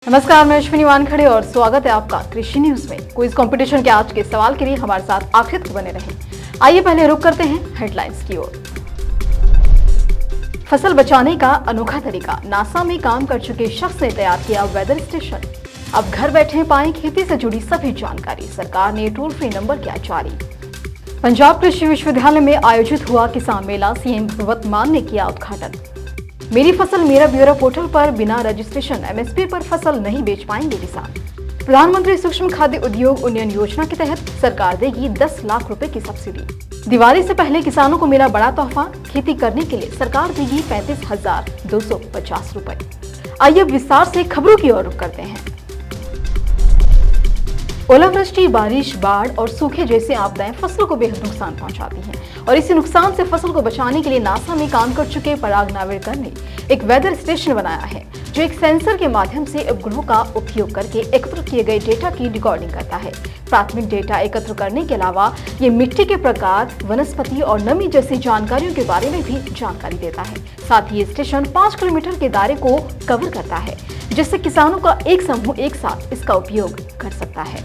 नमस्कार, मैं अश्विनी वानखड़े और स्वागत है आपका कृषि न्यूज में। क्विज कंपटीशन के आज के सवाल के लिए हमारे साथ आखिर तक बने रहें। आइए पहले रुक करते हैं हेडलाइंस की ओर। फसल बचाने का अनोखा तरीका, नासा में काम कर चुके शख्स ने तैयार किया वेदर स्टेशन। अब घर बैठे पाएं खेती से जुड़ी सभी जानकारी, सरकार ने टोल फ्री नंबर किया जारी। पंजाब कृषि विश्वविद्यालय में आयोजित हुआ किसान मेला, सीएम भगवंत मान ने किया उद्घाटन। मेरी फसल मेरा ब्यौरा पोर्टल पर बिना रजिस्ट्रेशन एमएसपी पर फसल नहीं बेच पाएंगे किसान। प्रधानमंत्री सूक्ष्म खाद्य उद्योग उन्नयन योजना के तहत सरकार देगी 10 लाख रुपए की सब्सिडी। दिवाली से पहले किसानों को मिला बड़ा तोहफा, खेती करने के लिए सरकार देगी 35,250 रुपए। आइए विस्तार से खबरों की ओर रुख करते हैं। ओलावृष्टि, बारिश, बाढ़ और सूखे जैसे आपदाएं फसलों को बेहद नुकसान पहुंचाती हैं और इसी नुकसान से फसल को बचाने के लिए नासा में काम कर चुके पराग नावेडकर ने एक वेदर स्टेशन बनाया है जो एक सेंसर के माध्यम से उपग्रहों का उपयोग करके एकत्र किए गए डेटा की रिकॉर्डिंग करता है। प्राथमिक डेटा एकत्र करने के अलावा ये मिट्टी के प्रकार, वनस्पति और नमी जैसी जानकारियों के बारे में भी जानकारी देता है। साथ ही ये स्टेशन 5 किलोमीटर के दायरे को कवर करता है, जिससे किसानों का एक समूह एक साथ इसका उपयोग कर सकता है।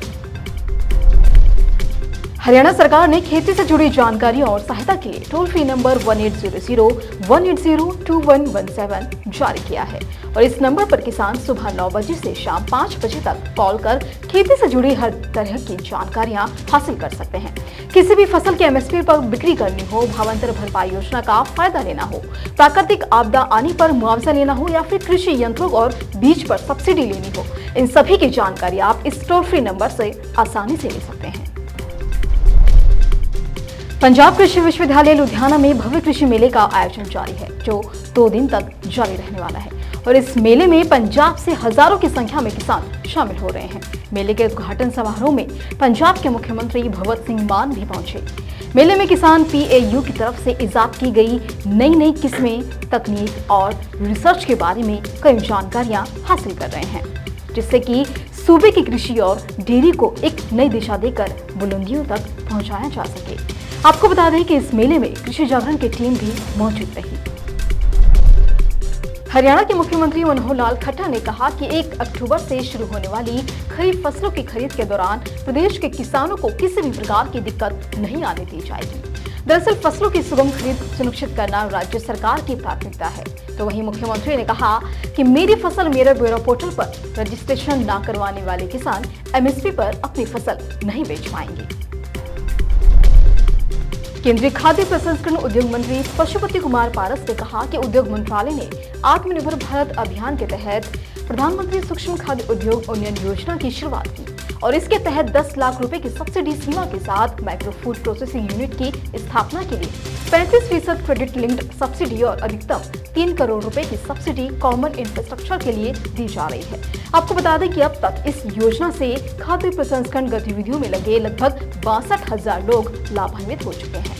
हरियाणा सरकार ने खेती से जुड़ी जानकारी और सहायता के लिए टोल फ्री नंबर 1800-180-2117 जारी किया है और इस नंबर पर किसान सुबह 9 बजे से शाम 5 बजे तक कॉल कर खेती से जुड़ी हर तरह की जानकारियां हासिल कर सकते हैं। किसी भी फसल के एमएसपी पर बिक्री करनी हो, भावांतर भरपाई योजना का फायदा लेना हो, प्राकृतिक आपदा आने पर मुआवजा लेना हो या फिर कृषि यंत्रों और बीज पर सब्सिडी लेनी हो, इन सभी की जानकारी आप इस टोल फ्री नंबर से आसानी से ले सकते हैं। पंजाब कृषि विश्वविद्यालय लुधियाना में भव्य कृषि मेले का आयोजन जारी है जो 2 दिन तक जारी रहने वाला है और इस मेले में पंजाब से हजारों की संख्या में किसान शामिल हो रहे हैं। मेले के उद्घाटन समारोह में पंजाब के मुख्यमंत्री भगवंत सिंह मान भी पहुंचे। मेले में किसान पीएयू की तरफ से इजाद की गई नई किस्में, तकनीक और रिसर्च के बारे में कई जानकारियां हासिल कर रहे हैं, जिससे कि सूबे की कृषि और डेयरी को एक नई दिशा देकर बुलंदियों तक पहुंचाया जा सके। आपको बता दें कि इस मेले में कृषि जागरण की टीम भी मौजूद रही। हरियाणा के मुख्यमंत्री मनोहर लाल खट्टर ने कहा कि 1 अक्टूबर से शुरू होने वाली खरीफ फसलों की खरीद के दौरान प्रदेश के किसानों को किसी भी प्रकार की दिक्कत नहीं आने दी जाएगी। दरअसल फसलों की सुगम खरीद सुनिश्चित करना राज्य सरकार की प्राथमिकता है। तो वहीं मुख्यमंत्री ने कहा कि मेरी फसल मेरा ब्यौरा पोर्टल पर रजिस्ट्रेशन न करवाने वाले किसान एमएसपी पर अपनी फसल नहीं बेच पाएंगे। केंद्रीय खाद्य प्रसंस्करण उद्योग मंत्री पशुपति कुमार पारस ने कहा कि उद्योग मंत्रालय ने आत्मनिर्भर भारत अभियान के तहत प्रधानमंत्री सूक्ष्म खाद्य उद्योग उन्नयन योजना की शुरुआत की और इसके तहत 10 लाख रुपए की सब्सिडी सीमा के साथ माइक्रो फूड प्रोसेसिंग यूनिट की स्थापना के लिए 35% क्रेडिट लिंक्ड सब्सिडी और अधिकतम 3 करोड़ रुपए की सब्सिडी कॉमन इंफ्रास्ट्रक्चर के लिए दी जा रही है। आपको बता दें कि अब तक इस योजना से खाद्य प्रसंस्करण गतिविधियों में लगे लगभग 62,000 लोग लाभान्वित हो चुके हैं।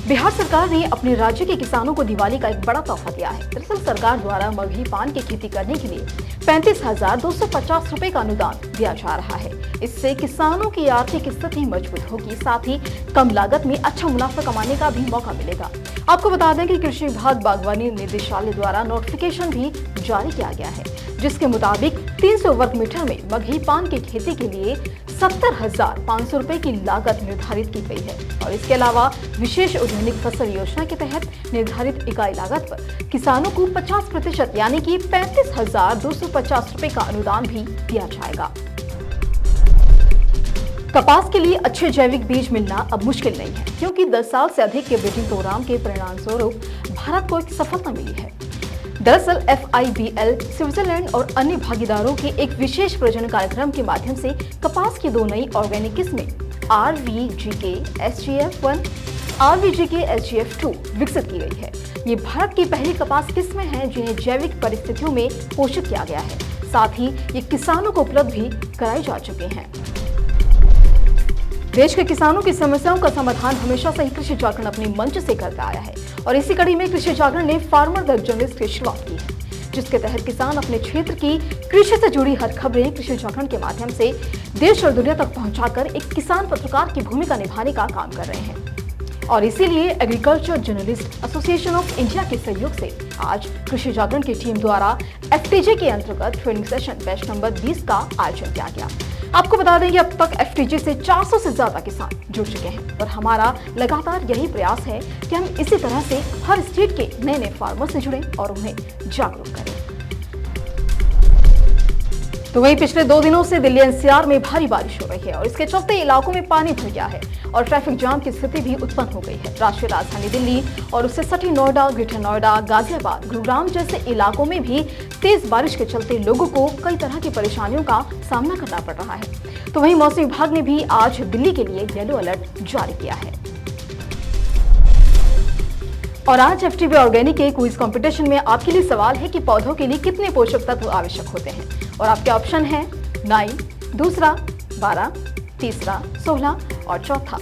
बिहार सरकार ने अपने राज्य के किसानों को दिवाली का एक बड़ा तोहफा दिया है। दरअसल सरकार द्वारा मगही पान की खेती करने के लिए 35,250 रुपए का अनुदान दिया जा रहा है। इससे किसानों की आर्थिक स्थिति मजबूत होगी, साथ ही कम लागत में अच्छा मुनाफा कमाने का भी मौका मिलेगा। आपको बता दें कि कृषि विभाग बागवानी निदेशालय द्वारा नोटिफिकेशन भी जारी किया गया है, जिसके मुताबिक 300 वर्ग मीटर में मगही पान की खेती के लिए 70,500 रुपए की लागत निर्धारित की गई है और इसके अलावा विशेष औद्योगिक फसल योजना के तहत निर्धारित इकाई लागत पर किसानों को 50% यानी कि 35,250 रुपए का अनुदान भी दिया जाएगा। कपास के लिए अच्छे जैविक बीज मिलना अब मुश्किल नहीं है, क्योंकि 10 साल से अधिक के ब्रीडिंग प्रोग्राम के परिणाम स्वरूप भारत को एक सफलता मिली है। दरअसल FIBL, स्विट्जरलैंड और अन्य भागीदारों के एक विशेष प्रजनन कार्यक्रम के माध्यम से कपास की 2 नई ऑर्गेनिक किस्में RVGK SGF1, RVGK SGF2 विकसित की गई है। ये भारत की पहली कपास किस्में हैं जिन्हें जैविक परिस्थितियों में पोषित किया गया है। साथ ही ये किसानों को उपलब्ध भी कराए जा चुके हैं। देश के किसानों की समस्याओं का समाधान हमेशा से ही कृषि जागरण अपने मंच से करता आया है और इसी कड़ी में कृषि जागरण ने फार्मर द जर्नलिस्ट की शुरुआत की है, जिसके तहत किसान अपने क्षेत्र की कृषि से जुड़ी हर खबरें कृषि जागरण के माध्यम से देश और दुनिया तक पहुंचाकर एक किसान पत्रकार की भूमिका निभाने का काम कर रहे हैं। और इसीलिए agriculture journalist association of India के सहयोग से आज कृषि जागरण की टीम द्वारा एफटीजे के अंतर्गत ट्रेनिंग सेशन बैच नंबर 20 का आयोजन किया गया। आपको बता दें कि अब तक एफटीजे से 400 से ज्यादा किसान जुड़ चुके हैं और हमारा लगातार यही प्रयास है कि हम इसी तरह से हर स्टेट के नए नए फार्मर से जुड़ें और उन्हें जागरूक करें। तो वहीं पिछले 2 दिनों से दिल्ली एनसीआर में भारी बारिश हो रही है और इसके चलते इलाकों में पानी भर गया है और ट्रैफिक जाम की स्थिति भी उत्पन्न हो गई है। राष्ट्रीय राजधानी दिल्ली और उससे सटी नोएडा, ग्रेटर नोएडा, गाजियाबाद, गुरुग्राम जैसे इलाकों में भी तेज बारिश के चलते लोगों को कई तरह की परेशानियों का सामना करना पड़ रहा है। तो वहीं मौसम विभाग ने भी आज दिल्ली के लिए येलो अलर्ट जारी किया है। और आज एफटीवी ऑर्गेनिक के क्विज कंपटीशन में आपके लिए सवाल है कि पौधों के लिए कितने पोषक तत्व आवश्यक होते हैं और आपके ऑप्शन है 9, दूसरा 12, तीसरा 16 और चौथा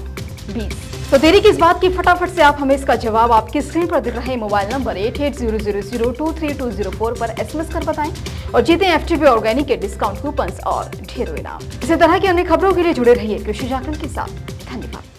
20। तो देरी किस बात की, फटाफट से आप हमें इसका जवाब आपकी स्क्रीन पर दिख रहे मोबाइल नंबर 8800023204 पर एसएमएस कर बताएं और जीतें एफटीवी ऑर्गेनिक के डिस्काउंट कूपन्स और ढेरों इनाम। इसी तरह की अन्य खबरों के लिए जुड़े रहिए कृषि जागरण के साथ। धन्यवाद।